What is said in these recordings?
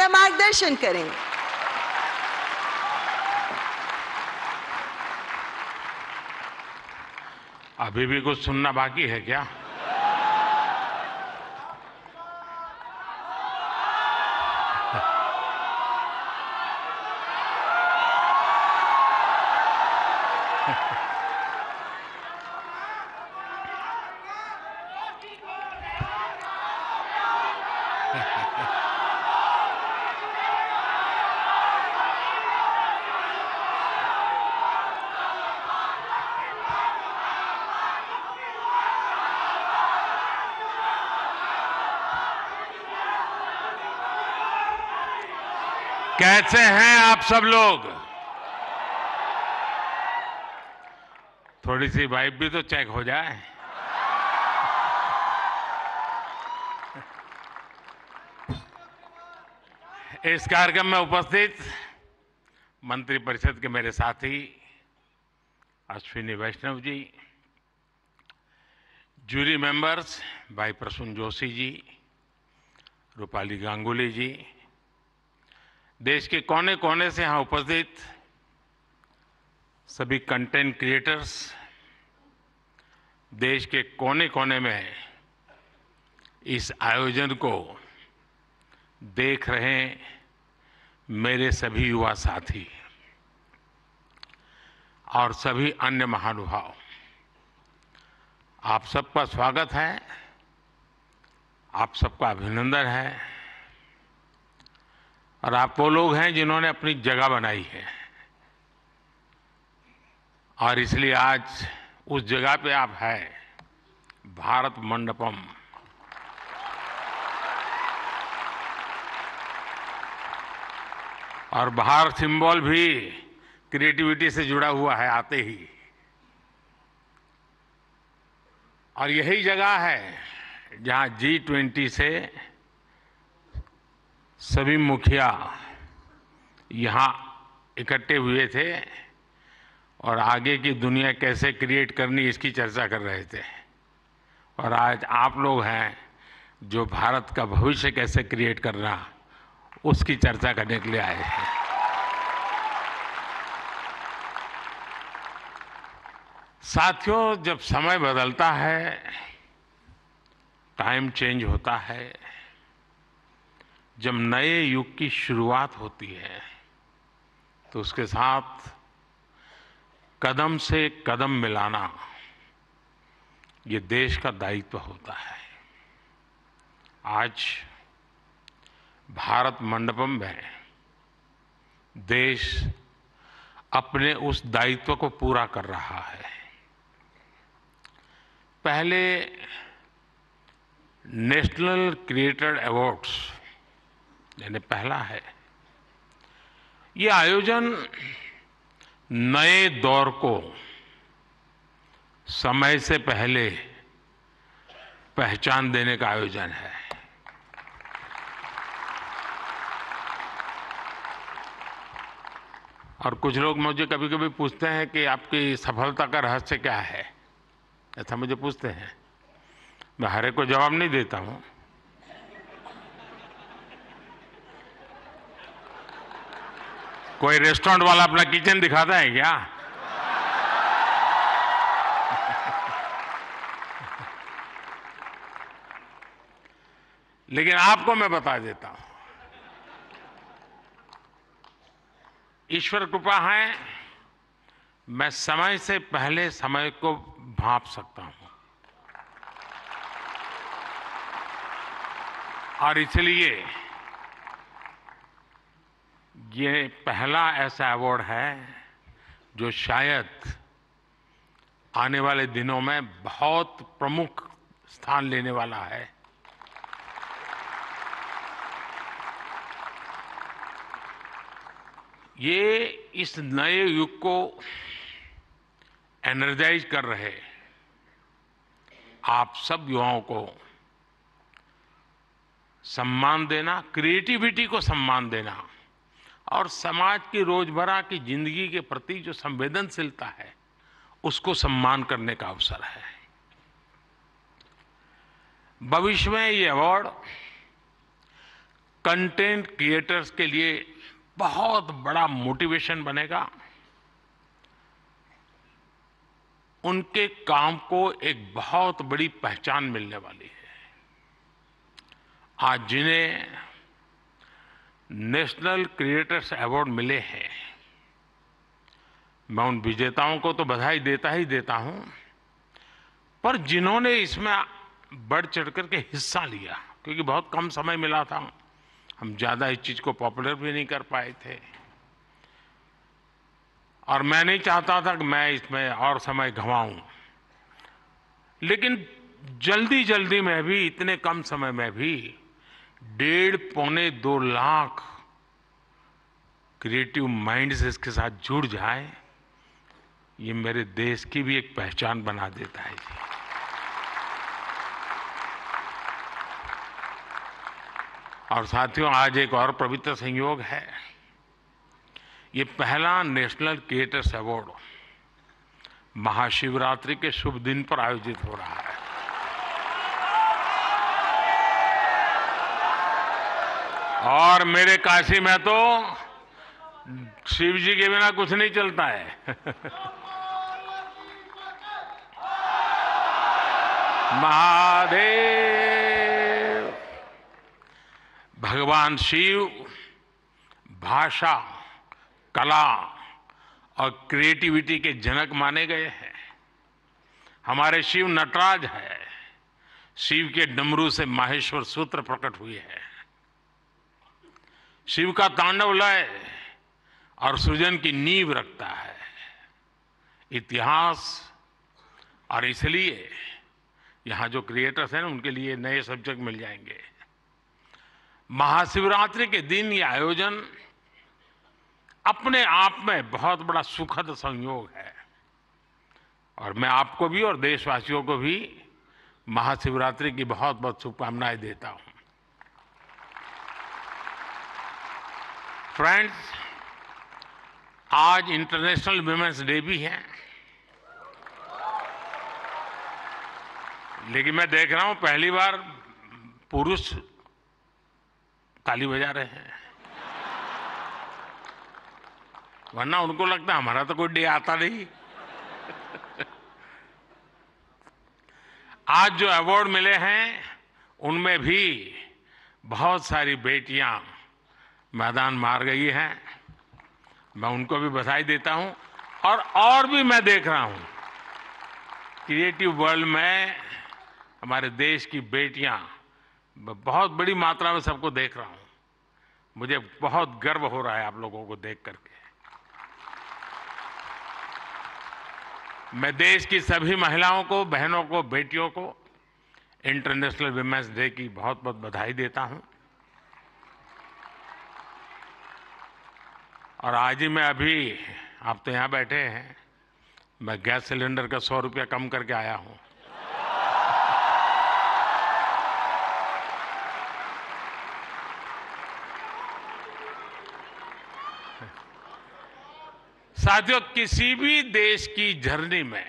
उनका मार्गदर्शन करेंगे। अभी भी कुछ सुनना बाकी है क्या? कैसे हैं आप सब लोग? थोड़ी सी वाइब भी तो चेक हो जाए। इस कार्यक्रम में उपस्थित मंत्रिपरिषद के मेरे साथी अश्विनी वैष्णव जी, जूरी मेंबर्स भाई प्रसून जोशी जी, रूपाली गांगुली जी, देश के कोने कोने से यहां उपस्थित सभी कंटेंट क्रिएटर्स, देश के कोने कोने में इस आयोजन को देख रहे मेरे सभी युवा साथी और सभी अन्य महानुभाव, आप सबका स्वागत है, आप सबका अभिनंदन है। और आप वो लोग हैं जिन्होंने अपनी जगह बनाई है और इसलिए आज उस जगह पे आप हैं, भारत मंडपम। और बाहर सिंबल भी क्रिएटिविटी से जुड़ा हुआ है आते ही। और यही जगह है जहां G20 से सभी मुखिया यहां इकट्ठे हुए थे और आगे की दुनिया कैसे क्रिएट करनी इसकी चर्चा कर रहे थे। और आज आप लोग हैं जो भारत का भविष्य कैसे क्रिएट करना उसकी चर्चा करने के लिए आए हैं। साथियों, जब समय बदलता है, टाइम चेंज होता है, जब नए युग की शुरुआत होती है तो उसके साथ कदम से कदम मिलाना ये देश का दायित्व होता है। आज भारत मंडपम में देश अपने उस दायित्व को पूरा कर रहा है। पहले नेशनल क्रिएटर अवार्ड्स यानी पहला है, ये आयोजन नए दौर को समय से पहले पहचान देने का आयोजन है। और कुछ लोग मुझे कभी कभी पूछते हैं कि आपकी सफलता का रहस्य क्या है, ऐसा मुझे पूछते हैं। मैं हर एक को जवाब नहीं देता हूं। कोई रेस्टोरेंट वाला अपना किचन दिखाता है क्या? लेकिन आपको मैं बता देता हूं, ईश्वर कृपा है, मैं समय से पहले समय को भांप सकता हूं। और इसलिए ये पहला ऐसा अवार्ड है जो शायद आने वाले दिनों में बहुत प्रमुख स्थान लेने वाला है। ये इस नए युग को एनर्जाइज कर रहे आप सब युवाओं को सम्मान देना, क्रिएटिविटी को सम्मान देना और समाज की रोजमर्रा की जिंदगी के प्रति जो संवेदनशीलता है उसको सम्मान करने का अवसर है। भविष्य में ये अवार्ड कंटेंट क्रिएटर्स के लिए बहुत बड़ा मोटिवेशन बनेगा। उनके काम को एक बहुत बड़ी पहचान मिलने वाली है। आज जिन्हें नेशनल क्रिएटर्स अवार्ड मिले हैं, मैं उन विजेताओं को तो बधाई देता ही देता हूं, पर जिन्होंने इसमें बढ़ चढ़ करके हिस्सा लिया, क्योंकि बहुत कम समय मिला था, हम ज़्यादा इस चीज़ को पॉपुलर भी नहीं कर पाए थे, और मैं नहीं चाहता था कि मैं इसमें और समय गंवाऊं, लेकिन जल्दी जल्दी में भी, इतने कम समय में भी 1.5-2 लाख क्रिएटिव माइंड्स इसके साथ जुड़ जाए, ये मेरे देश की भी एक पहचान बना देता है जी। और साथियों, आज एक और पवित्र संयोग है। ये पहला नेशनल क्रिएटर्स अवार्ड महाशिवरात्रि के शुभ दिन पर आयोजित हो रहा है। और मेरे काशी में तो शिव जी के बिना कुछ नहीं चलता है। महादेव। भगवान शिव भाषा, कला और क्रिएटिविटी के जनक माने गए हैं। हमारे शिव नटराज है। शिव के डमरू से माहेश्वर सूत्र प्रकट हुए हैं। शिव का तांडव लय और सृजन की नींव रखता है इतिहास। और इसलिए यहां जो क्रिएटर्स हैं, उनके लिए नए सब्जेक्ट मिल जाएंगे। महाशिवरात्रि के दिन ये आयोजन अपने आप में बहुत बड़ा सुखद संयोग है, और मैं आपको भी और देशवासियों को भी महाशिवरात्रि की बहुत बहुत शुभकामनाएं देता हूं। फ्रेंड्स, आज इंटरनेशनल वुमेन्स डे भी है, लेकिन मैं देख रहा हूं पहली बार पुरुष ताली बजा रहे हैं, वरना उनको लगता है हमारा तो कोई डे आता नहीं। आज जो अवार्ड मिले हैं, उनमें भी बहुत सारी बेटियां मैदान मार गई हैं। मैं उनको भी बधाई देता हूं। और भी मैं देख रहा हूं क्रिएटिव वर्ल्ड में हमारे देश की बेटियां, बहुत बड़ी मात्रा में सबको देख रहा हूं। मुझे बहुत गर्व हो रहा है आप लोगों को देख करके। मैं देश की सभी महिलाओं को, बहनों को, बेटियों को इंटरनेशनल वुमेन्स डे की बहुत बहुत बधाई देता हूं। और आज ही मैं अभी, आप तो यहां बैठे हैं, मैं गैस सिलेंडर का 100 रुपया कम करके आया हूं। साथियों, किसी भी देश की जर्नी में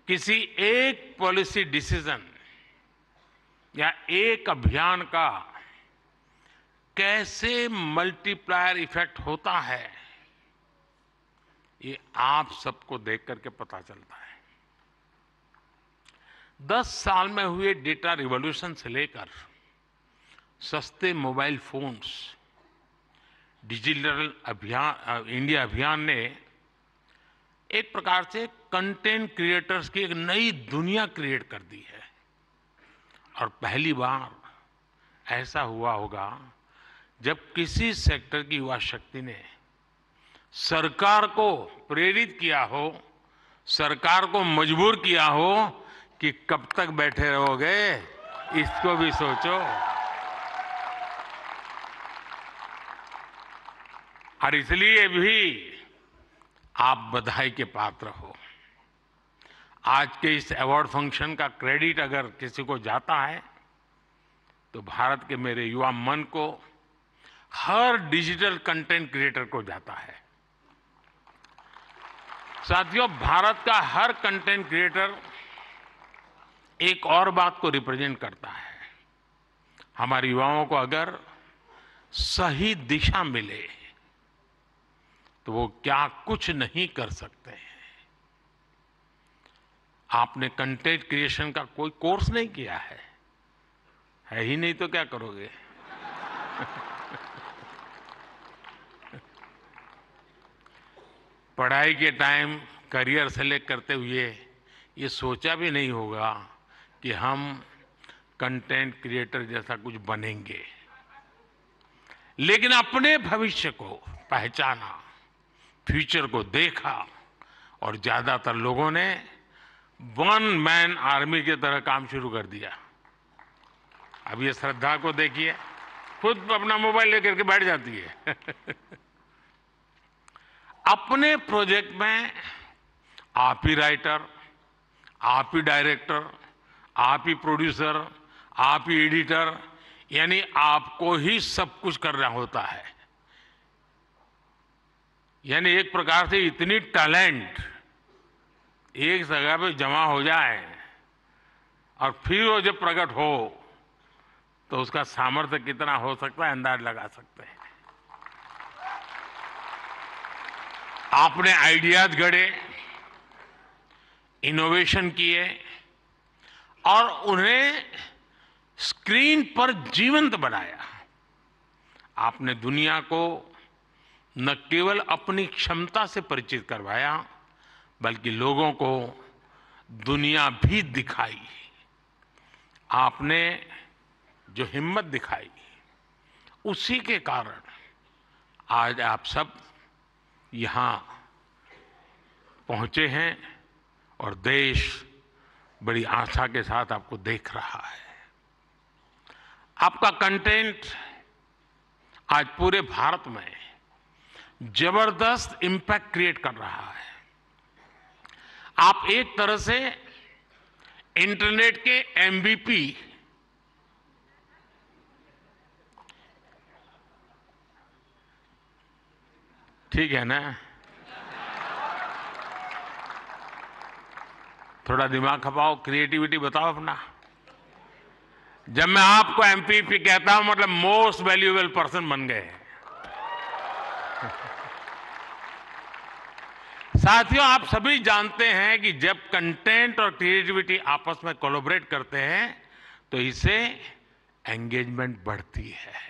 किसी एक पॉलिसी डिसीजन या एक अभियान का कैसे मल्टीप्लायर इफेक्ट होता है, ये आप सबको देख करके पता चलता है। 10 साल में हुए डेटा रिवॉल्यूशन से लेकर सस्ते मोबाइल फोन्स, डिजिटल अभियान, इंडिया अभियान ने एक प्रकार से कंटेंट क्रिएटर्स की एक नई दुनिया क्रिएट कर दी है। और पहली बार ऐसा हुआ होगा जब किसी सेक्टर की युवा शक्ति ने सरकार को प्रेरित किया हो, सरकार को मजबूर किया हो कि कब तक बैठे रहोगे, इसको भी सोचो। और इसलिए भी आप बधाई के पात्र हो। आज के इस अवार्ड फंक्शन का क्रेडिट अगर किसी को जाता है तो भारत के मेरे युवा मन को, हर डिजिटल कंटेंट क्रिएटर को जाता है। साथियों, भारत का हर कंटेंट क्रिएटर एक और बात को रिप्रेजेंट करता है। हमारे युवाओं को अगर सही दिशा मिले तो वो क्या कुछ नहीं कर सकते हैं। आपने कंटेंट क्रिएशन का कोई कोर्स नहीं किया है ही नहीं तो क्या करोगे? पढ़ाई के टाइम करियर सेलेक्ट करते हुए ये सोचा भी नहीं होगा कि हम कंटेंट क्रिएटर जैसा कुछ बनेंगे, लेकिन अपने भविष्य को पहचाना, फ्यूचर को देखा और ज्यादातर लोगों ने वन मैन आर्मी की तरह काम शुरू कर दिया। अब ये श्रद्धा को देखिए, खुद अपना मोबाइल लेकर के बैठ जाती है। अपने प्रोजेक्ट में आप ही राइटर, आप ही डायरेक्टर, आप ही प्रोड्यूसर, आप ही एडिटर, यानी आपको ही सब कुछ करना होता है। यानी एक प्रकार से इतनी टैलेंट एक जगह पे जमा हो जाए और फिर वो जब प्रकट हो तो उसका सामर्थ्य कितना हो सकता है अंदाज लगा सकते हैं। आपने आइडियाज गढ़े, इनोवेशन किए और उन्हें स्क्रीन पर जीवंत बनाया। आपने दुनिया को न केवल अपनी क्षमता से परिचित करवाया बल्कि लोगों को दुनिया भी दिखाई। आपने जो हिम्मत दिखाई उसी के कारण आज आप सब यहाँ पहुंचे हैं और देश बड़ी आशा के साथ आपको देख रहा है। आपका कंटेंट आज पूरे भारत में जबरदस्त इंपैक्ट क्रिएट कर रहा है। आप एक तरह से इंटरनेट के एमवीपी, ठीक है ना? थोड़ा दिमाग खपाओ, क्रिएटिविटी बताओ अपना। जब मैं आपको एमवीपी कहता हूं मतलब मोस्ट वैल्यूएबल पर्सन बन गए। साथियों, आप सभी जानते हैं कि जब कंटेंट और क्रिएटिविटी आपस में कोलैबोरेट करते हैं तो इससे एंगेजमेंट बढ़ती है।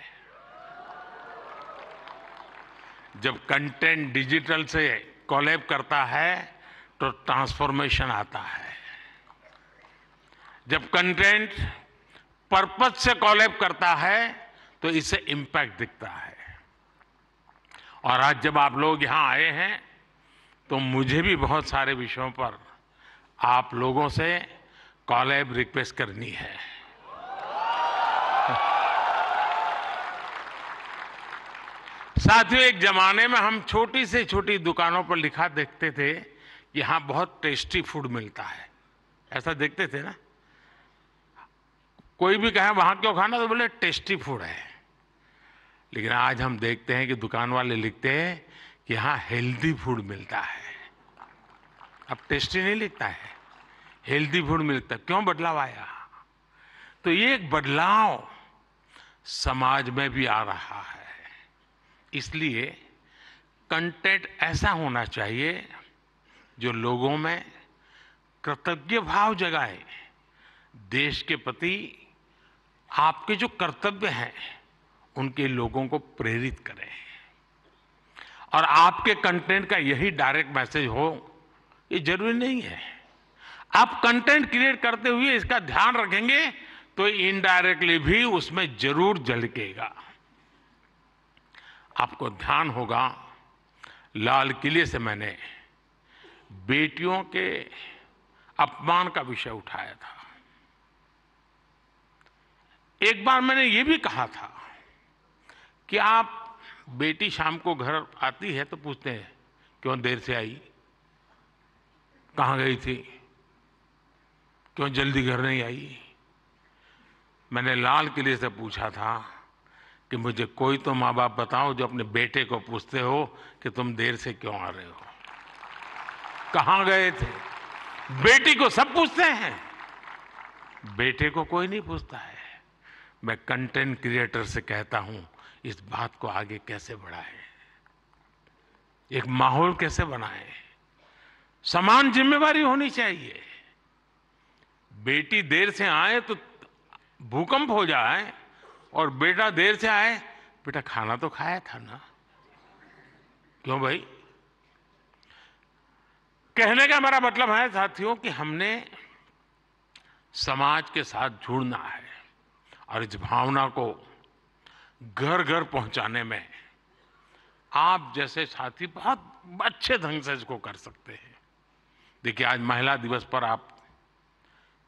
जब कंटेंट डिजिटल से कोलैब करता है तो ट्रांसफॉर्मेशन आता है। जब कंटेंट पर्पस से कोलैब करता है तो इससे इंपैक्ट दिखता है। और आज जब आप लोग यहां आए हैं तो मुझे भी बहुत सारे विषयों पर आप लोगों से कोलैब रिक्वेस्ट करनी है। साथियों, एक जमाने में हम छोटी से छोटी दुकानों पर लिखा देखते थे कि यहां बहुत टेस्टी फूड मिलता है, ऐसा देखते थे ना। कोई भी कहे वहां क्यों खाना तो बोले टेस्टी फूड है। लेकिन आज हम देखते हैं कि दुकान वाले लिखते हैं कि यहां हेल्दी फूड मिलता है। अब टेस्टी नहीं लिखता है, हेल्दी फूड मिलता है। क्यों बदलाव आया? तो ये एक बदलाव समाज में भी आ रहा है। इसलिए कंटेंट ऐसा होना चाहिए जो लोगों में कृतज्ञ भाव जगाए, देश के प्रति आपके जो कर्तव्य हैं उनके लोगों को प्रेरित करें। और आपके कंटेंट का यही डायरेक्ट मैसेज हो ये जरूरी नहीं है। आप कंटेंट क्रिएट करते हुए इसका ध्यान रखेंगे तो इनडायरेक्टली भी उसमें जरूर झलकेगा। आपको ध्यान होगा, लाल किले से मैंने बेटियों के अपमान का विषय उठाया था। एक बार मैंने ये भी कहा था कि आप बेटी शाम को घर आती है तो पूछते हैं क्यों देर से आई, कहाँ गई थी, क्यों जल्दी घर नहीं आई। मैंने लाल किले से पूछा था कि मुझे कोई तो माँ बाप बताओ जो अपने बेटे को पूछते हो कि तुम देर से क्यों आ रहे हो, कहाँ गए थे। बेटी को सब पूछते हैं, बेटे को कोई नहीं पूछता है। मैं कंटेंट क्रिएटर से कहता हूं, इस बात को आगे कैसे बढ़ाएं, एक माहौल कैसे बनाएं। समान जिम्मेवारी होनी चाहिए। बेटी देर से आए तो भूकंप हो जाए, और बेटा देर से आए, बेटा खाना तो खाया था ना। क्यों भाई? कहने का हमारा मतलब है साथियों कि हमने समाज के साथ जुड़ना है, और इस भावना को घर घर पहुंचाने में आप जैसे साथी बहुत अच्छे ढंग से इसको कर सकते हैं। देखिए, आज महिला दिवस पर आप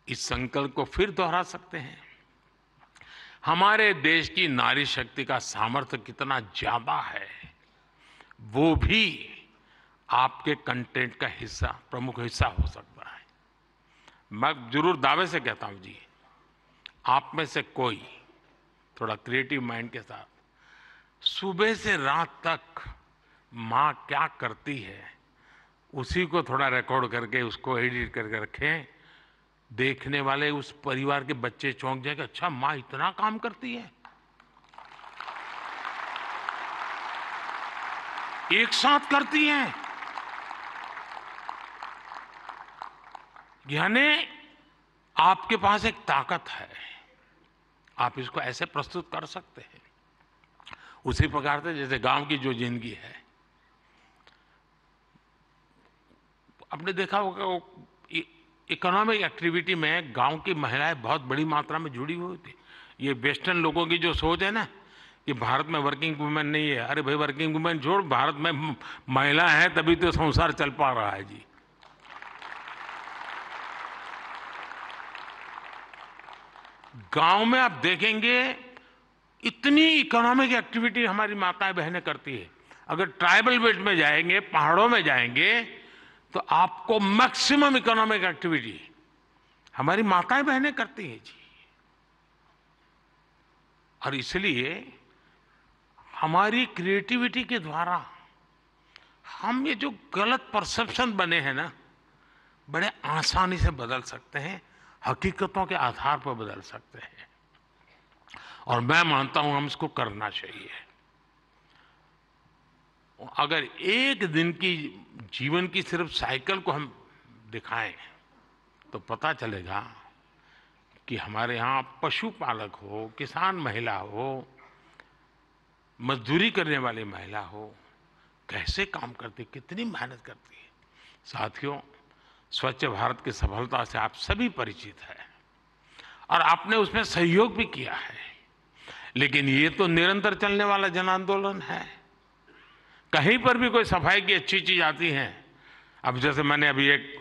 इस संकल्प को फिर दोहरा सकते हैं। हमारे देश की नारी शक्ति का सामर्थ्य कितना ज्यादा है, वो भी आपके कंटेंट का हिस्सा, प्रमुख हिस्सा हो सकता है। मैं जरूर दावे से कहता हूं जी, आप में से कोई थोड़ा क्रिएटिव माइंड के साथ सुबह से रात तक माँ क्या करती है उसी को थोड़ा रिकॉर्ड करके उसको एडिट करके रखें। देखने वाले उस परिवार के बच्चे चौंक जाएंगे, अच्छा माँ इतना काम करती है। एक साथ करती हैं, यानी आपके पास एक ताकत है, आप इसको ऐसे प्रस्तुत कर सकते हैं। उसी प्रकार से जैसे गांव की जो जिंदगी है, आपने देखा होगा इकोनॉमिक एक्टिविटी में गांव की महिलाएं बहुत बड़ी मात्रा में जुड़ी हुई थी। ये वेस्टर्न लोगों की जो सोच है ना कि भारत में वर्किंग वुमेन नहीं है, अरे भाई वर्किंग वुमेन छोड़, भारत में महिला है तभी तो संसार चल पा रहा है जी। गांव में आप देखेंगे इतनी इकोनॉमिक एक्टिविटी हमारी माताएं बहनें करती है। अगर ट्राइबल बेल्ट में जाएंगे, पहाड़ों में जाएंगे, तो आपको मैक्सिमम इकोनॉमिक एक्टिविटी हमारी माताएं बहनें करती हैं जी। और इसलिए हमारी क्रिएटिविटी के द्वारा हम ये जो गलत परसेप्शन बने हैं ना, बड़े आसानी से बदल सकते हैं, हकीकतों के आधार पर बदल सकते हैं। और मैं मानता हूं हम इसको करना चाहिए। अगर एक दिन की जीवन की सिर्फ साइकिल को हम दिखाएं तो पता चलेगा कि हमारे यहाँ पशुपालक हो, किसान महिला हो, मजदूरी करने वाली महिला हो, कैसे काम करती, कितनी मेहनत करती है। साथियों, स्वच्छ भारत की सफलता से आप सभी परिचित हैं और आपने उसमें सहयोग भी किया है, लेकिन ये तो निरंतर चलने वाला जन आंदोलन है। कहीं पर भी कोई सफाई की अच्छी चीज आती है, अब जैसे मैंने अभी एक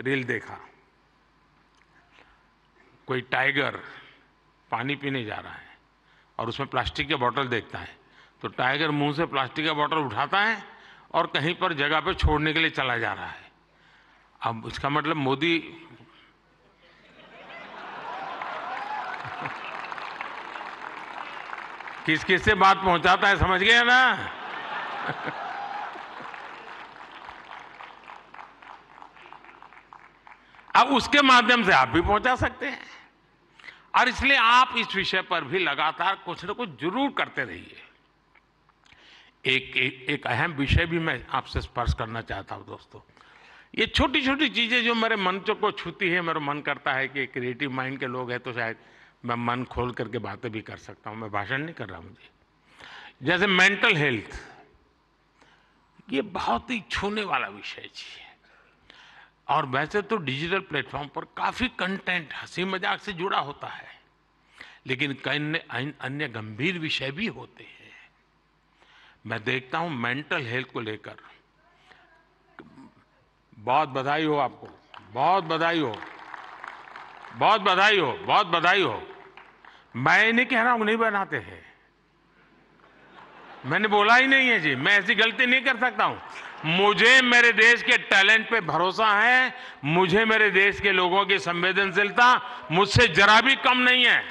रील देखा, कोई टाइगर पानी पीने जा रहा है और उसमें प्लास्टिक के बोतल देखता है, तो टाइगर मुंह से प्लास्टिक का बोतल उठाता है और कहीं पर जगह पे छोड़ने के लिए चला जा रहा है। अब इसका मतलब मोदी किस किस से बात पहुंचाता है, समझ गए ना? अब उसके माध्यम से आप भी पहुंचा सकते हैं, और इसलिए आप इस विषय पर भी लगातार कुछ न कुछ जरूर करते रहिए। एक अहम विषय भी मैं आपसे स्पर्श करना चाहता हूं दोस्तों। ये छोटी छोटी चीजें जो मेरे मन को छूती है, मेरा मन करता है कि क्रिएटिव माइंड के लोग हैं तो शायद मैं मन खोल करके बातें भी कर सकता हूं, मैं भाषण नहीं कर रहा मुझे। जैसे मेंटल हेल्थ, ये बहुत ही छूने वाला विषय जी, और वैसे तो डिजिटल प्लेटफॉर्म पर काफी कंटेंट हंसी मजाक से जुड़ा होता है, लेकिन कई अन्य गंभीर विषय भी होते हैं। मैं देखता हूं मेंटल हेल्थ को लेकर, बहुत बधाई हो आपको, बहुत बधाई हो, बहुत बधाई हो, बहुत बधाई हो। मैं नहीं कह रहा हूं नहीं बनाते हैं, मैंने बोला ही नहीं है जी, मैं ऐसी गलती नहीं कर सकता हूं। मुझे मेरे देश के टैलेंट पे भरोसा है, मुझे मेरे देश के लोगों की संवेदनशीलता मुझसे जरा भी कम नहीं है।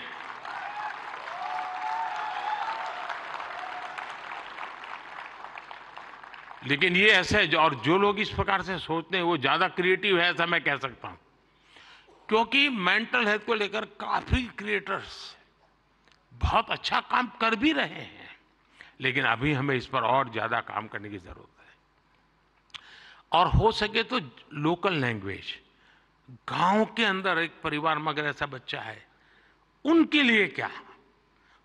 लेकिन ये ऐसे और जो लोग इस प्रकार से सोचते हैं वो ज्यादा क्रिएटिव है, ऐसा मैं कह सकता हूं, क्योंकि मेंटल हेल्थ को लेकर काफी क्रिएटर्स बहुत अच्छा काम कर भी रहे हैं, लेकिन अभी हमें इस पर और ज़्यादा काम करने की ज़रूरत है। और हो सके तो लोकल लैंग्वेज, गांव के अंदर एक परिवार में अगर ऐसा बच्चा है, उनके लिए क्या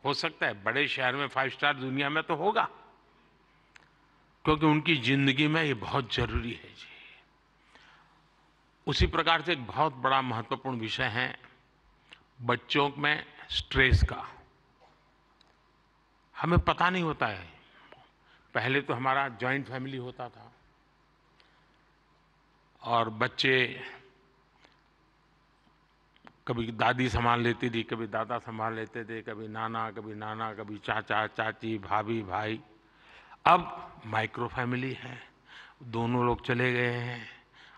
हो सकता है, बड़े शहर में 5 स्टार दुनिया में तो होगा, क्योंकि उनकी जिंदगी में ये बहुत जरूरी है जी। उसी प्रकार से एक बहुत बड़ा महत्वपूर्ण विषय है बच्चों में स्ट्रेस का। हमें पता नहीं होता है, पहले तो हमारा जॉइंट फैमिली होता था और बच्चे कभी दादी संभाल लेती थी, कभी दादा संभाल लेते थे, कभी नाना, कभी चाचा चाची, भाभी भाई। अब माइक्रो फैमिली है, दोनों लोग चले गए हैं,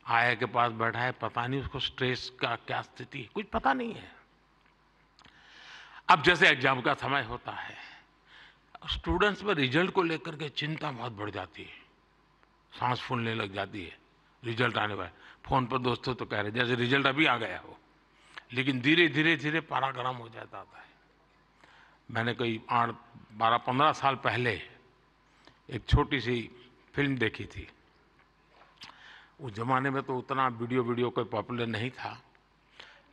आया के पास बैठा है, पता नहीं उसको स्ट्रेस का क्या स्थिति है, कुछ पता नहीं है। अब जैसे एग्जाम का समय होता है, स्टूडेंट्स में रिजल्ट को लेकर के चिंता बहुत बढ़ जाती है, सांस फूलने लग जाती है। रिजल्ट आने वाला, फोन पर दोस्तों तो कह रहे जैसे रिजल्ट अभी आ गया हो, लेकिन धीरे धीरे धीरे पारा गर्म हो जाता है। मैंने कोई 12-15 साल पहले एक छोटी सी फिल्म देखी थी। उस जमाने में तो उतना वीडियो कोई पॉपुलर नहीं था,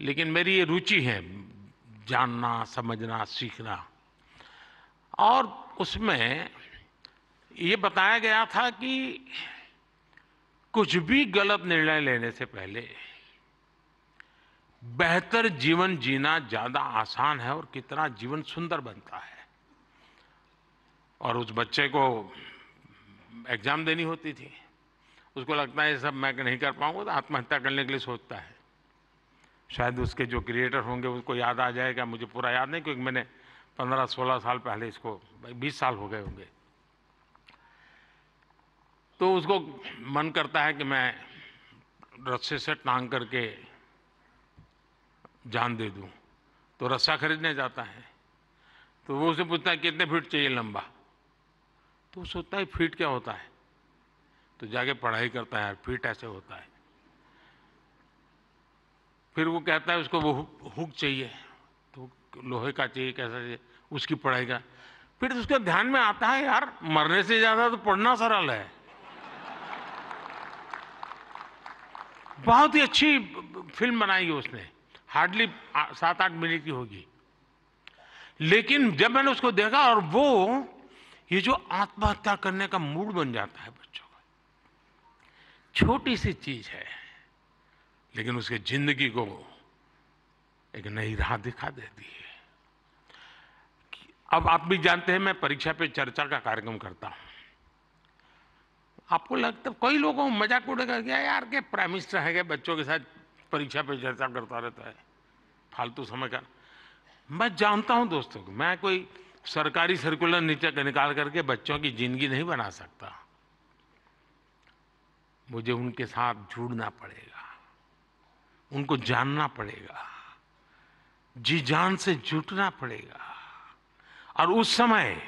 लेकिन मेरी ये रुचि है जानना, समझना, सीखना। और उसमें ये बताया गया था कि कुछ भी गलत निर्णय लेने से पहले बेहतर जीवन जीना ज्यादा आसान है और कितना जीवन सुंदर बनता है। और उस बच्चे को एग्जाम देनी होती थी, उसको लगता है ये सब मैं नहीं कर पाऊंगा, तो आत्महत्या करने के लिए सोचता है। शायद उसके जो क्रिएटर होंगे उसको याद आ जाएगा, मुझे पूरा याद नहीं, क्योंकि मैंने 15-16 साल पहले इसको, 20 साल हो गए होंगे। तो उसको मन करता है कि मैं रस्से से टांग करके जान दे दूं, तो रस्सा खरीदने जाता है। तो वो उसे पूछता है कितने फीट चाहिए लंबा, तो वो सोचता है फीट क्या होता है, तो जाके पढ़ाई करता है, फीट ऐसे होता है। फिर वो कहता है उसको वो हुक चाहिए, तो लोहे का चाहिए, कैसा चाहिए, उसकी पढ़ाई का। फिर उसके ध्यान में आता है यार मरने से ज्यादा तो पढ़ना सरल है। बहुत ही अच्छी फिल्म बनाई है उसने, हार्डली 7-8 मिनट की होगी। लेकिन जब मैंने उसको देखा, और वो ये जो आत्महत्या करने का मूड बन जाता है बच्चों का, छोटी सी चीज है लेकिन उसके जिंदगी को एक नई राह दिखा देती है। अब आप भी जानते हैं मैं परीक्षा पे चर्चा का कार्यक्रम करता हूं। आपको लगता है कई लोगों को मजाक उड़ेगा क्या यार के प्राइम मिनिस्टर है क्या बच्चों के साथ परीक्षा पे चर्चा करता रहता है, फालतू समय का। मैं जानता हूं दोस्तों, मैं कोई सरकारी सर्कुलर निकाल करके बच्चों की जिंदगी नहीं बना सकता। मुझे उनके साथ जुड़ना पड़ेगा, उनको जानना पड़ेगा, जी जान से जुटना पड़ेगा। और उस समय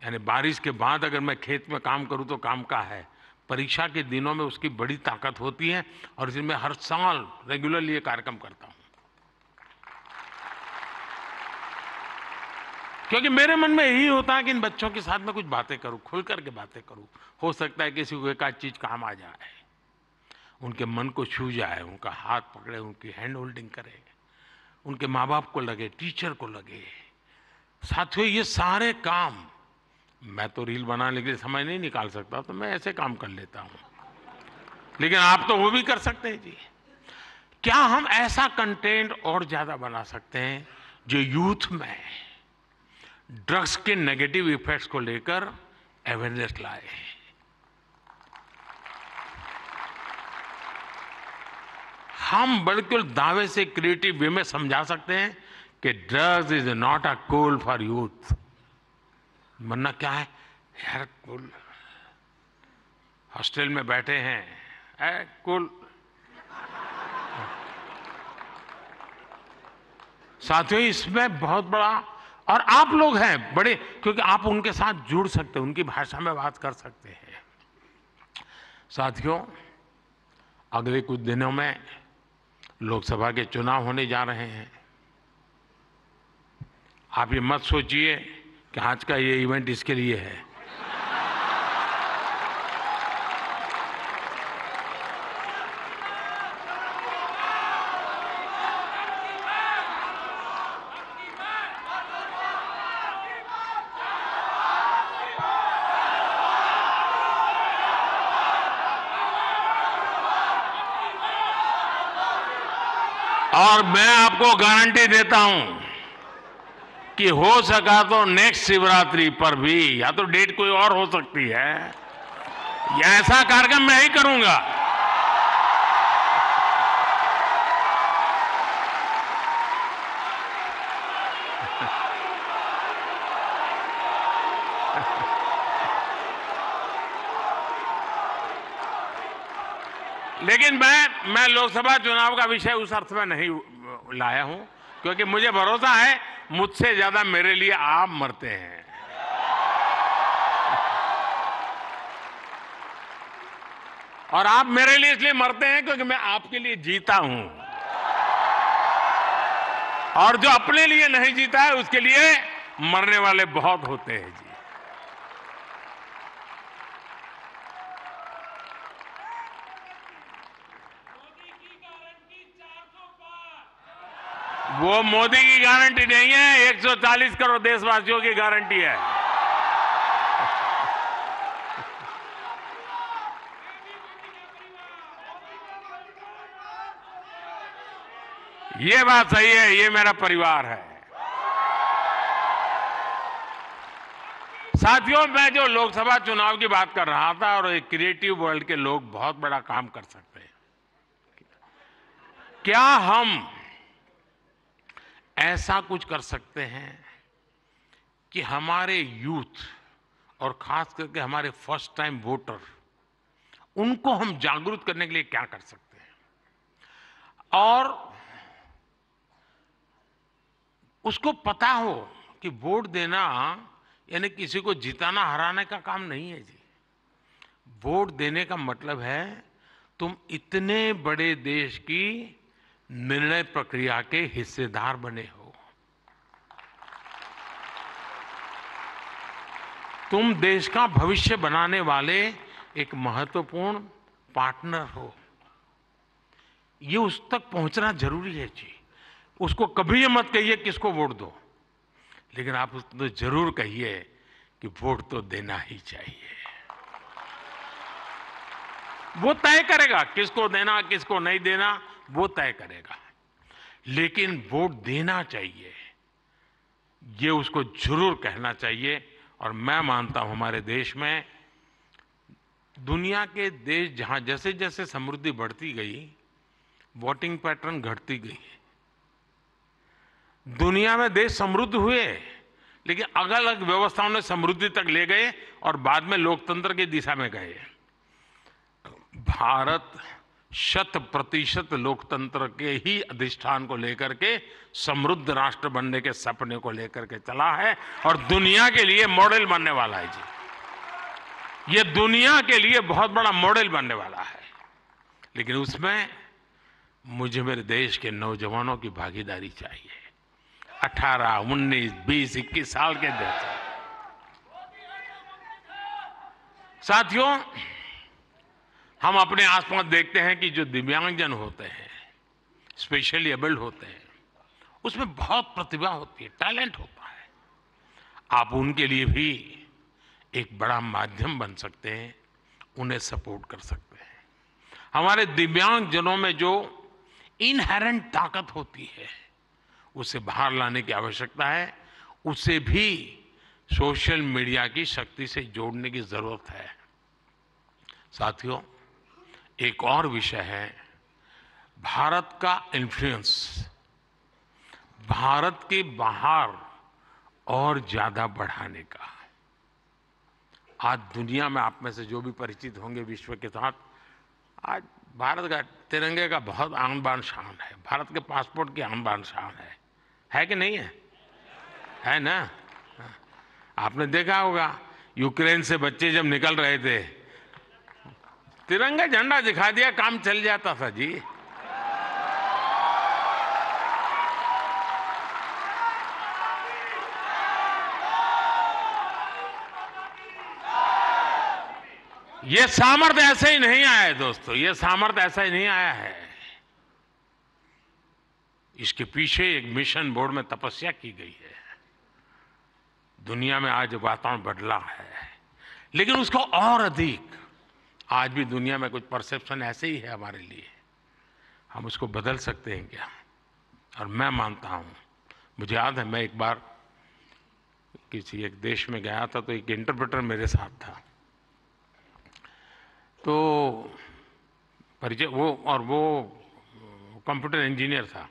यानी बारिश के बाद अगर मैं खेत में काम करूं तो काम का है, परीक्षा के दिनों में उसकी बड़ी ताकत होती है। और इसलिए मैं हर साल रेगुलरली ये कार्यक्रम करता हूं, क्योंकि मेरे मन में यही होता है कि इन बच्चों के साथ मैं कुछ बातें करूं, खुल करके बातें करूं। हो सकता है किसी को एक आध चीज काम आ जाए, उनके मन को छू जाए, उनका हाथ पकड़े, उनकी हैंड होल्डिंग करे, उनके माँ बाप को लगे, टीचर को लगे। साथियों ये सारे काम मैं तो रील बनाने के लिए समय नहीं निकाल सकता, तो मैं ऐसे काम कर लेता हूं, लेकिन आप तो वो भी कर सकते हैं जी। क्या हम ऐसा कंटेंट और ज्यादा बना सकते हैं जो यूथ में ड्रग्स के नेगेटिव इफेक्ट्स को लेकर अवेयरनेस लाए। हम बिल्कुल दावे से क्रिएटिव वे में समझा सकते हैं कि drugs is not a cool for youth. वरना क्या है यार, कूल हॉस्टल में बैठे हैं, कूल। साथियों इसमें बहुत बड़ा, और आप लोग हैं बड़े, क्योंकि आप उनके साथ जुड़ सकते हैं, उनकी भाषा में बात कर सकते हैं। साथियों अगले कुछ दिनों में लोकसभा के चुनाव होने जा रहे हैं। आप ये मत सोचिए कि आज का ये इवेंट इसके लिए है। और मैं आपको गारंटी देता हूं कि हो सका तो नेक्स्ट शिवरात्रि पर भी, या तो डेट कोई और हो सकती है, या ऐसा कार्यक्रम मैं ही करूंगा। लेकिन मैं लोकसभा चुनाव का विषय उस अर्थ में नहीं लाया हूं, क्योंकि मुझे भरोसा है मुझसे ज्यादा मेरे लिए आप मरते हैं। और आप मेरे लिए इसलिए मरते हैं क्योंकि मैं आपके लिए जीता हूं, और जो अपने लिए नहीं जीता है उसके लिए मरने वाले बहुत होते हैं जी। वो मोदी की गारंटी नहीं है, 140 करोड़ देशवासियों की गारंटी है। ये बात सही है, ये मेरा परिवार है। साथियों, मैं जो लोकसभा चुनाव की बात कर रहा था, और एक क्रिएटिव वर्ल्ड के लोग बहुत बड़ा काम कर सकते हैं। क्या हम ऐसा कुछ कर सकते हैं कि हमारे यूथ और खास करके हमारे फर्स्ट टाइम वोटर, उनको हम जागरूक करने के लिए क्या कर सकते हैं, और उसको पता हो कि वोट देना यानी किसी को जिताना हराने का काम नहीं है जी। वोट देने का मतलब है तुम इतने बड़े देश की निर्णय प्रक्रिया के हिस्सेदार बने हो। तुम देश का भविष्य बनाने वाले एक महत्वपूर्ण पार्टनर हो। ये उस तक पहुंचना जरूरी है जी। उसको कभी ये मत कहिए किसको वोट दो, लेकिन आप उसको जरूर कहिए कि वोट तो देना ही चाहिए। वो तय करेगा किसको देना किसको नहीं देना, वो तय करेगा, लेकिन वोट देना चाहिए, ये उसको जरूर कहना चाहिए। और मैं मानता हूं हमारे देश में, दुनिया के देश जहां जैसे जैसे समृद्धि बढ़ती गई, वोटिंग पैटर्न घटती गई। दुनिया में देश समृद्ध हुए, लेकिन अलग अलग व्यवस्थाओं ने समृद्धि तक ले गए और बाद में लोकतंत्र की दिशा में गए। भारत 100% लोकतंत्र के ही अधिष्ठान को लेकर के समृद्ध राष्ट्र बनने के सपने को लेकर के चला है, और दुनिया के लिए मॉडल बनने वाला है जी। ये दुनिया के लिए बहुत बड़ा मॉडल बनने वाला है, लेकिन उसमें मुझे मेरे देश के नौजवानों की भागीदारी चाहिए। 18, 19, 20, 21 साल के जैसे साथियों, हम अपने आसपास देखते हैं कि जो दिव्यांगजन होते हैं, स्पेशली एबल्ड होते हैं, उसमें बहुत प्रतिभा होती है, टैलेंट होता है। आप उनके लिए भी एक बड़ा माध्यम बन सकते हैं, उन्हें सपोर्ट कर सकते हैं। हमारे दिव्यांगजनों में जो इनहेरेंट ताकत होती है, उसे बाहर लाने की आवश्यकता है। उसे भी सोशल मीडिया की शक्ति से जोड़ने की जरूरत है। साथियों, एक और विषय है भारत का इन्फ्लुएंस, भारत के बाहर और ज्यादा बढ़ाने का। आज दुनिया में आप में से जो भी परिचित होंगे विश्व के साथ, आज भारत का तिरंगे का बहुत आन बान शान है, भारत के पासपोर्ट की आन बान शान है कि नहीं है? है ना? आपने देखा होगा यूक्रेन से बच्चे जब निकल रहे थे, तिरंगा झंडा दिखा दिया, काम चल जाता था जी। ये सामर्थ्य ऐसे ही नहीं आया है दोस्तों, ये सामर्थ्य ऐसा ही नहीं आया है। इसके पीछे एक मिशन बोर्ड में तपस्या की गई है। दुनिया में आज वातावरण बदला है, लेकिन उसको और अधिक आज भी दुनिया में कुछ परसेप्शन ऐसे ही है हमारे लिए। हम उसको बदल सकते हैं क्या? और मैं मानता हूं, मुझे याद है मैं एक बार किसी एक देश में गया था, तो एक इंटरप्रेटर मेरे साथ था। तो परिचय वो कंप्यूटर इंजीनियर था,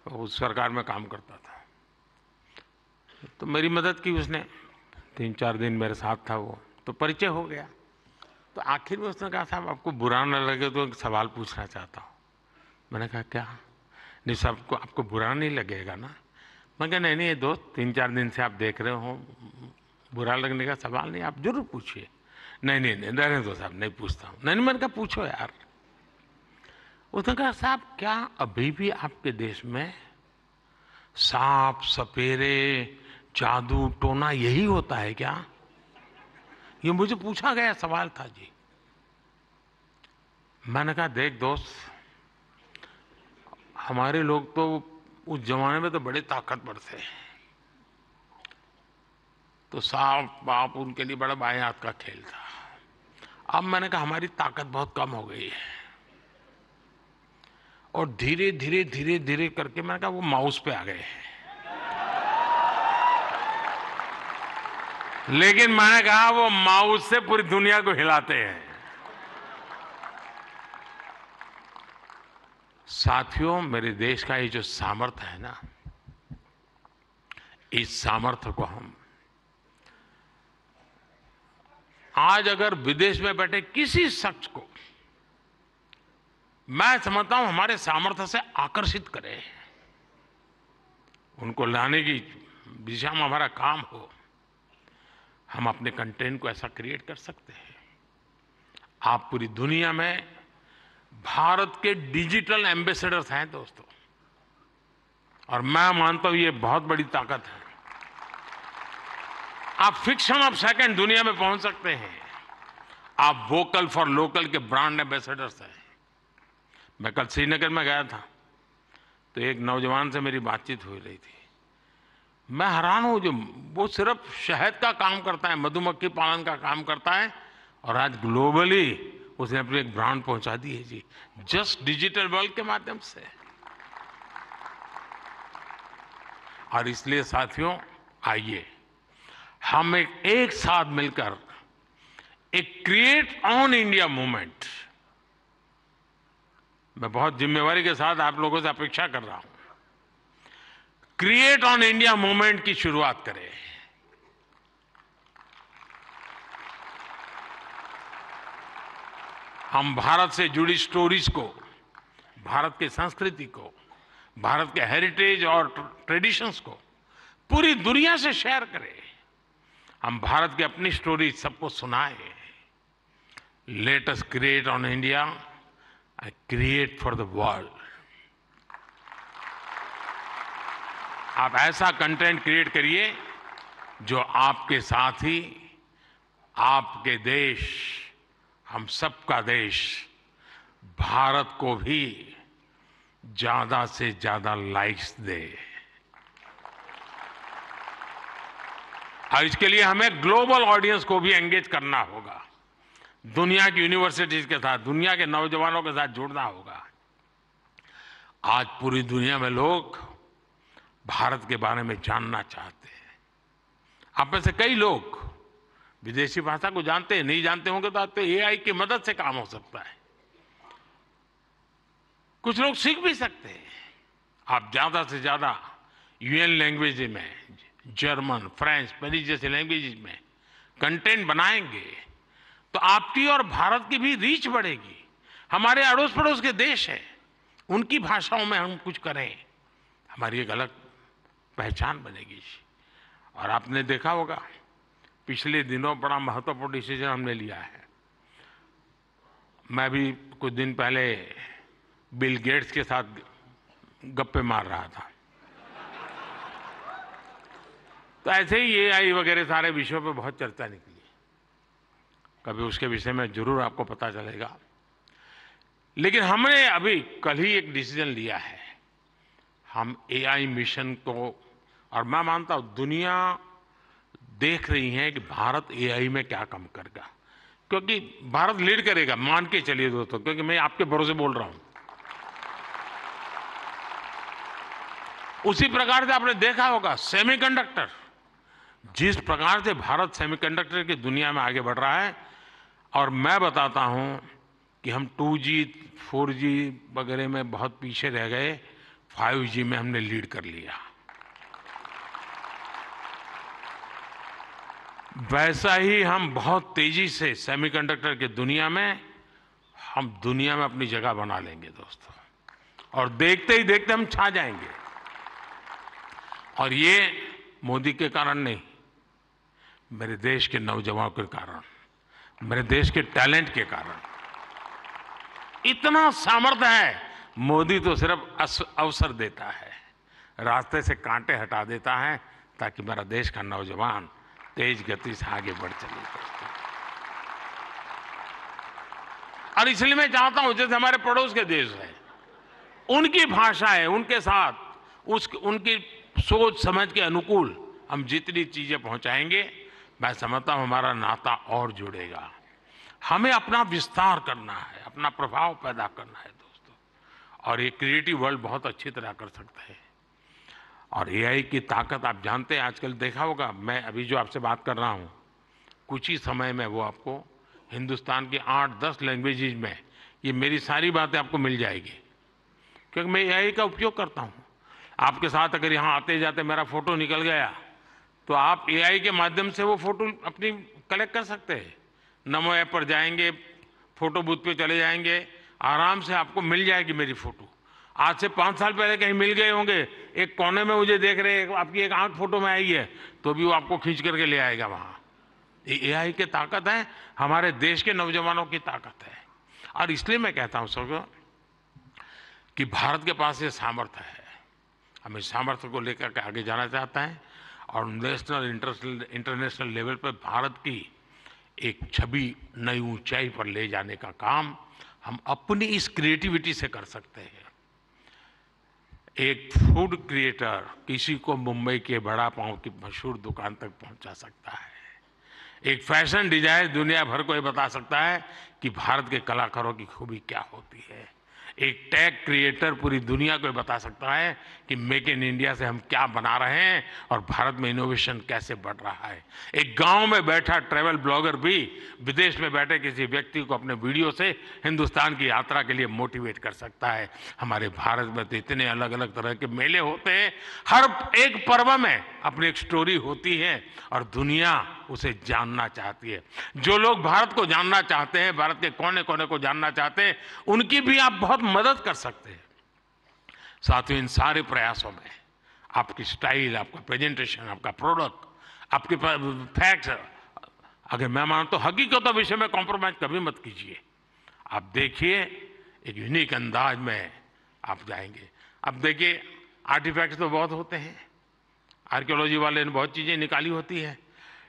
तो उस सरकार में काम करता था। तो मेरी मदद की उसने, 3-4 दिन मेरे साथ था वो, तो परिचय हो गया। तो आखिर में उसने कहा, साहब आपको बुरा न लगे तो एक सवाल पूछना चाहता हूँ। मैंने कहा क्या? नहीं सबको आपको बुरा नहीं लगेगा ना? मैं कहा नहीं दोस्त, 3-4 दिन से आप देख रहे हो, बुरा लगने का सवाल नहीं, आप जरूर पूछिए। नहीं रहने दो साहब, नहीं पूछता हूँ। नहीं मैंने कहा पूछो यार। उसने कहा साहब क्या अभी भी आपके देश में सांप सपेरे जादू टोना यही होता है क्या? ये मुझे पूछा गया सवाल था जी। मैंने कहा देख दोस्त, हमारे लोग तो उस जमाने में तो बड़े ताकतवर थे, तो सांप बाप उनके लिए बड़ा बायात का खेल था। अब मैंने कहा हमारी ताकत बहुत कम हो गई है, और धीरे धीरे करके मैंने कहा वो माउस पे आ गए हैं। लेकिन मैंने कहा वो माउस से पूरी दुनिया को हिलाते हैं। साथियों, मेरे देश का ये जो सामर्थ्य है ना, इस सामर्थ्य को हम आज अगर विदेश में बैठे किसी शख्स को, मैं समझता हूं हमारे सामर्थ्य से आकर्षित करें, उनको लाने की दिशा में हमारा काम हो, हम अपने कंटेंट को ऐसा क्रिएट कर सकते हैं। आप पूरी दुनिया में भारत के डिजिटल एम्बेसडर्स हैं दोस्तों, और मैं मानता हूं ये बहुत बड़ी ताकत है। आप फ्रिक्शन ऑफ सेकंड दुनिया में पहुंच सकते हैं। आप वोकल फॉर लोकल के ब्रांड एम्बेसडर्स हैं। मैं कल श्रीनगर में गया था, तो एक नौजवान से मेरी बातचीत हो रही थी। मैं हैरान हूं, जो वो सिर्फ शहद का काम करता है, मधुमक्खी पालन का काम करता है, और आज ग्लोबली उसने अपनी एक ब्रांड पहुंचा दी है जी, जस्ट डिजिटल वर्ल्ड के माध्यम से। और इसलिए साथियों, आइए हम एक साथ मिलकर एक क्रिएट ऑन इंडिया मूवमेंट, मैं बहुत जिम्मेवारी के साथ आप लोगों से अपेक्षा कर रहा हूं, क्रिएट ऑन इंडिया मूवमेंट की शुरुआत करें। हम भारत से जुड़ी स्टोरीज को, भारत की संस्कृति को, भारत के हेरिटेज और ट्रेडिशंस को पूरी दुनिया से शेयर करें। हम भारत की अपनी स्टोरी सबको सुनाएं। Let us create on India, I create for the world. आप ऐसा कंटेंट क्रिएट करिए जो आपके साथ ही आपके देश, हम सबका देश भारत को भी ज्यादा से ज्यादा लाइक्स दे। और इसके लिए हमें ग्लोबल ऑडियंस को भी एंगेज करना होगा। दुनिया की यूनिवर्सिटीज के साथ, दुनिया के नौजवानों के साथ जुड़ना होगा। आज पूरी दुनिया में लोग भारत के बारे में जानना चाहते हैं। आप में से कई लोग विदेशी भाषा को जानते हैं, नहीं जानते होंगे तो एआई की मदद से काम हो सकता है। कुछ लोग सीख भी सकते हैं। आप ज्यादा से ज्यादा यूएन लैंग्वेज में, जर्मन, फ्रेंच, स्पेनिश जैसे लैंग्वेज में कंटेंट बनाएंगे तो आपकी और भारत की भी रीच बढ़ेगी। हमारे अड़ोस पड़ोस के देश हैं, उनकी भाषाओं में हम कुछ करें, हमारी एक अलग पहचान बनेगी। और आपने देखा होगा पिछले दिनों बड़ा महत्वपूर्ण डिसीजन हमने लिया है। मैं भी कुछ दिन पहले बिल गेट्स के साथ गप्पे मार रहा था, तो ऐसे ही एआई वगैरह सारे विषयों पर बहुत चर्चा निकली। कभी उसके विषय में जरूर आपको पता चलेगा। लेकिन हमने अभी कल ही एक डिसीजन लिया है। हम एआई मिशन को, और मैं मानता हूं दुनिया देख रही है कि भारत एआई में क्या काम करेगा, क्योंकि भारत लीड करेगा, मान के चलिए दोस्तों, क्योंकि मैं आपके भरोसे बोल रहा हूं। उसी प्रकार से आपने देखा होगा सेमीकंडक्टर, जिस प्रकार से भारत सेमीकंडक्टर की दुनिया में आगे बढ़ रहा है, और मैं बताता हूं कि हम 2G 4G वगैरह में बहुत पीछे रह गए, 5G में हमने लीड कर लिया। वैसा ही हम बहुत तेजी से सेमीकंडक्टर की दुनिया में, हम दुनिया में अपनी जगह बना लेंगे दोस्तों, और देखते ही देखते हम छा जाएंगे। और ये मोदी के कारण नहीं, मेरे देश के नौजवानों के कारण, मेरे देश के टैलेंट के कारण। इतना सामर्थ्य है। मोदी तो सिर्फ अवसर देता है, रास्ते से कांटे हटा देता है, ताकि मेरा देश का नौजवान तेज गति से आगे बढ़ चले। और इसलिए मैं चाहता हूं, जैसे हमारे पड़ोस के देश है, उनकी भाषा है, उनके साथ उनकी सोच समझ के अनुकूल हम जितनी चीजें पहुंचाएंगे, मैं समझता हूं हमारा नाता और जुड़ेगा। हमें अपना विस्तार करना है, अपना प्रभाव पैदा करना है दोस्तों, और ये क्रिएटिव वर्ल्ड बहुत अच्छी तरह कर सकता है। और एआई की ताकत आप जानते हैं, आजकल देखा होगा, मैं अभी जो आपसे बात कर रहा हूं, कुछ ही समय में वो आपको हिंदुस्तान की 8-10 लैंग्वेजेज में ये मेरी सारी बातें आपको मिल जाएगी, क्योंकि मैं एआई का उपयोग करता हूं। आपके साथ अगर यहाँ आते जाते मेरा फोटो निकल गया, तो आप एआई के माध्यम से वो फोटो अपनी कलेक्ट कर सकते हैं। नमो ऐप पर जाएंगे, फोटो बूथ पे चले जाएंगे, आराम से आपको मिल जाएगी मेरी फोटो। आज से 5 साल पहले कहीं मिल गए होंगे, एक कोने में मुझे देख रहे, आपकी एक आंख फोटो में आई है, तो भी वो आपको खींच करके ले आएगा वहां। ये एआई की ताकत है, हमारे देश के नौजवानों की ताकत है। और इसलिए मैं कहता हूं सबको कि भारत के पास ये सामर्थ्य है, हम इस सामर्थ्य को लेकर के आगे जाना चाहते हैं, और नेशनल इंटरनेशनल लेवल पर भारत की एक छवि नई ऊंचाई पर ले जाने का काम हम अपनी इस क्रिएटिविटी से कर सकते हैं। एक फूड क्रिएटर किसी को मुंबई के बड़ा पाव की मशहूर दुकान तक पहुंचा सकता है। एक फैशन डिजाइनर दुनिया भर को ये बता सकता है कि भारत के कलाकारों की खूबी क्या होती है। एक टैग क्रिएटर पूरी दुनिया को बता सकता है कि मेक इन इंडिया से हम क्या बना रहे हैं और भारत में इनोवेशन कैसे बढ़ रहा है। एक गांव में बैठा ट्रैवल ब्लॉगर भी विदेश में बैठे किसी व्यक्ति को अपने वीडियो से हिंदुस्तान की यात्रा के लिए मोटिवेट कर सकता है। हमारे भारत में तो इतने अलग अलग तरह के मेले होते हैं, हर एक पर्व में अपनी एक स्टोरी होती है और दुनिया उसे जानना चाहती है। जो लोग भारत को जानना चाहते हैं, भारत के कोने कोने को जानना चाहते हैं, उनकी भी आप बहुत मदद कर सकते हैं। साथियों, इन सारे प्रयासों में आपकी स्टाइल, आपका प्रेजेंटेशन, आपका प्रोडक्ट, आपके फैक्ट्स, अगर मैं मानता हूं हकीकतों विषय में कॉम्प्रोमाइज कभी मत कीजिए। आप देखिए, एक यूनिक अंदाज में आप जाएंगे। अब देखिए, आर्टिफैक्ट्स तो बहुत होते हैं, आर्कियोलॉजी वाले ने बहुत चीजें निकाली होती है,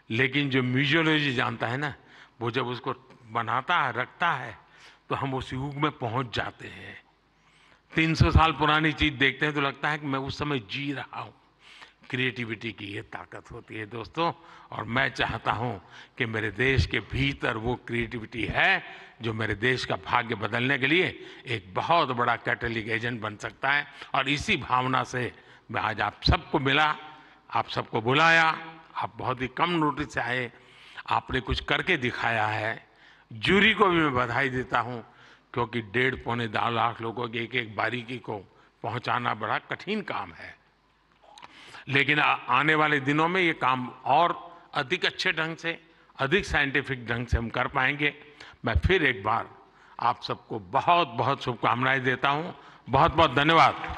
लेकिन जो म्यूजियोलॉजी जानता है ना, वो जब उसको बनाता है, रखता है, तो हम उस युग में पहुंच जाते हैं। 300 साल पुरानी चीज देखते हैं तो लगता है कि मैं उस समय जी रहा हूं। क्रिएटिविटी की ये ताकत होती है दोस्तों, और मैं चाहता हूं कि मेरे देश के भीतर वो क्रिएटिविटी है जो मेरे देश का भाग्य बदलने के लिए एक बहुत बड़ा कैटलिक एजेंट बन सकता है। और इसी भावना से मैं आज आप सबको मिला, आप सबको बुलाया। आप बहुत ही कम नोटिस से आए, आपने कुछ करके दिखाया है। जूरी को भी मैं बधाई देता हूं, क्योंकि 1.5-2 लाख लोगों की एक एक बारीकी को पहुंचाना बड़ा कठिन काम है। लेकिन आने वाले दिनों में ये काम और अधिक अच्छे ढंग से, अधिक साइंटिफिक ढंग से हम कर पाएंगे। मैं फिर एक बार आप सबको बहुत बहुत शुभकामनाएं देता हूं। बहुत बहुत धन्यवाद।